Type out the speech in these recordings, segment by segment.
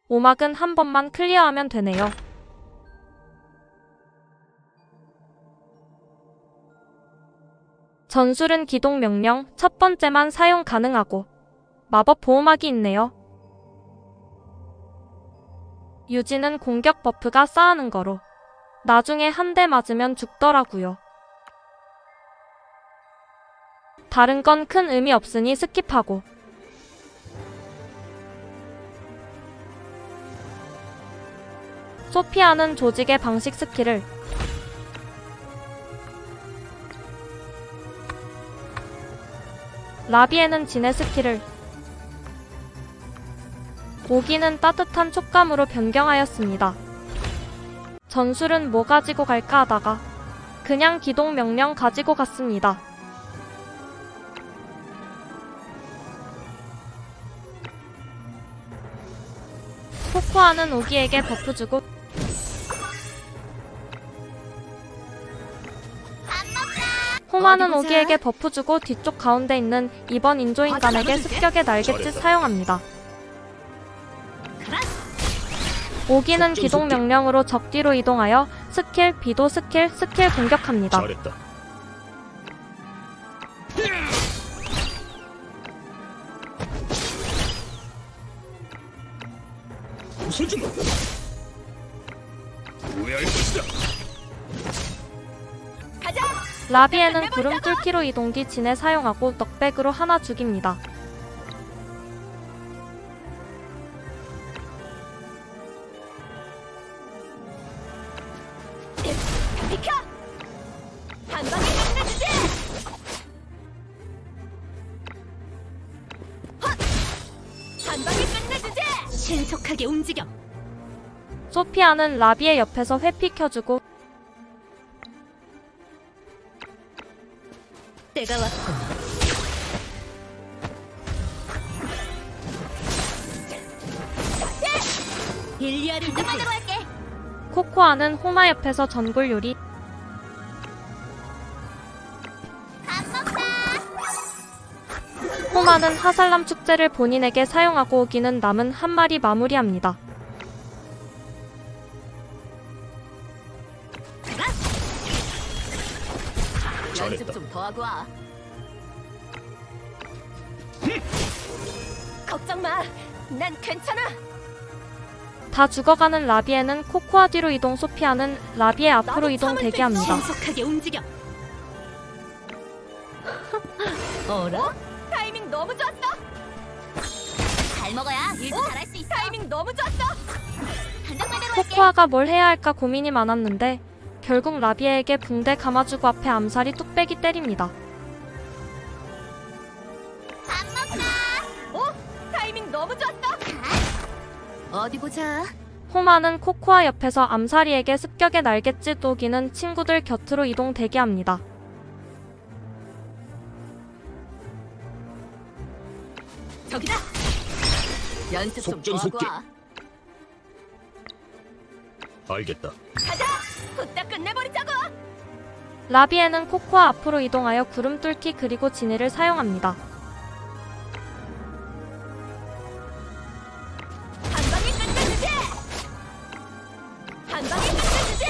오막은 한 번만 클리어하면 되네요. 전술은 기동 명령 첫 번째만 사용 가능하고 마법 보호막이 있네요. 유지는 공격 버프가 쌓이는 거로 나중에 한 대 맞으면 죽더라고요. 다른 건 큰 의미 없으니 스킵하고 소피아는 조직의 방식 스킬을 라비에는 진의 스킬을 오기는 따뜻한 촉감으로 변경하였습니다. 전술은 뭐 가지고 갈까 하다가 그냥 기동 명령 가지고 갔습니다. 코코아는 오기에게 버프 주고 호마는 오기에게 버프 주고 뒤쪽 가운데 있는 2번 인조인간에게 습격의 날갯짓 사용합니다. 오기는 기동 명령으로 적 뒤로 이동하여 스킬, 비도 스킬, 스킬 공격합니다. 잘했다. 웃어주마. 후회할 것이다. 라비에는 구름 뚫기로 이동 뒤 진에 사용하고 넉백으로 하나 죽입니다. 비켜! 한 방에 끝내주지! 한 방에 끝내주지! 신속하게 움직여! 소피아는 라비의 옆에서 회피 켜주고 때가 왔군. 일리아를 위해 할게. 코코아는 호마 옆에서 전골 요리 호마는 하살람 축제를 본인에게 사용하고 오기는 남은 한 마리 마무리합니다. 연습 좀 더 하고 와. 걱정 마. 난 괜찮아. 다 죽어가는 라비에는 코코아 뒤로 이동 소피아는 라비의 앞으로 이동 대기합니다. 신속하게 움직여. 어라? 타이밍 너무 좋았어. 잘 먹어야 일도 잘할 수 있어. 타이밍 너무 좋았어. 단장마대로 할게. 코코아가 뭘 해야 할까 고민이 많았는데 결국 라비에에게 붕대 감아주고 앞에 암살이 뚝배기 때립니다. 타이밍 너무 좋았어. 어디 보자. 호마는 코코아 옆에서 암살이에게 습격의 날갯짓 오기는 친구들 곁으로 이동 대기합니다. 저기다. 연습 좀 더 하고 속전속결. 와. 알겠다. 가자. 후딱 끝내버리자고. 라비에는 코코아 앞으로 이동하여 구름 뚫기 그리고 진해를 사용합니다. 한 방에 끝내주지. 한 방에 끝내주지.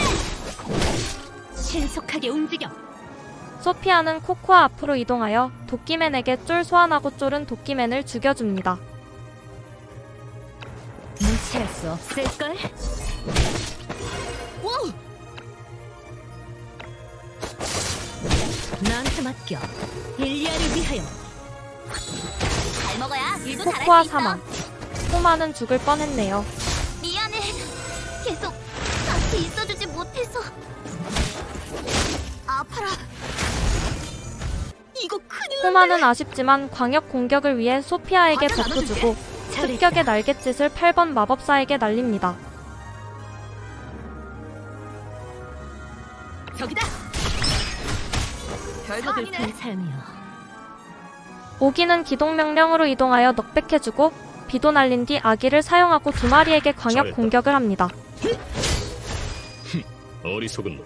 신속하게 움직여. 소피아는 코코아 앞으로 이동하여 도끼맨에게 쫄 소환하고 쫄은 도끼맨을 죽여줍니다. 무시할 수 없을걸? 오! 나한테 맡겨. 일리아를 위하여. 잘 먹어야 일도 코코아 사망. 호마는 죽을 뻔했네요. 미안해. 계속 같이 있어주지 못해서. 아파라. 이거 큰일. 호마는 아쉽지만 광역 공격을 위해 소피아에게 버프 주고 습격의 날갯짓을 8번 마법사에게 날립니다. 저기다. 서글픈 삶이여. 오기는 기동 명령으로 이동하여 넉백해주고 비도 날린 뒤 아기를 사용하고 두 마리에게 광역 잘했다. 공격을 합니다. 어리석은 놈.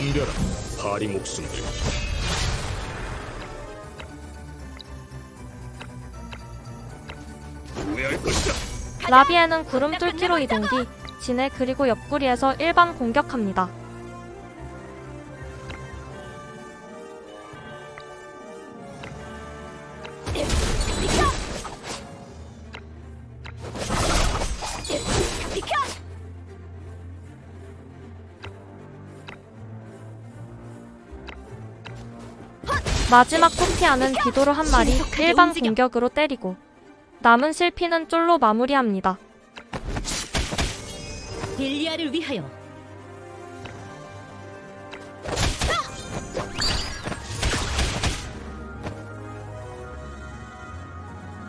덤벼라, 파리 목숨들. 후회할 것이다. 라비에는 구름 뚫기로 이동 뒤 진해 그리고 옆구리에서 일반 공격합니다. 비켜! 비켜! 마지막 소피아는 비도로 한 마리 일반 공격으로 때리고 남은 실피는 쫄로 마무리합니다. 딜리아를 위하여.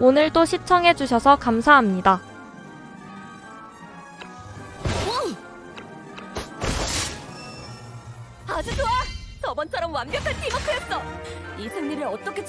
오늘도 시청해주셔서 감사합니다. 아주 좋아! 저번처럼 완벽한 팀워크였어! 이 승리를 어떻게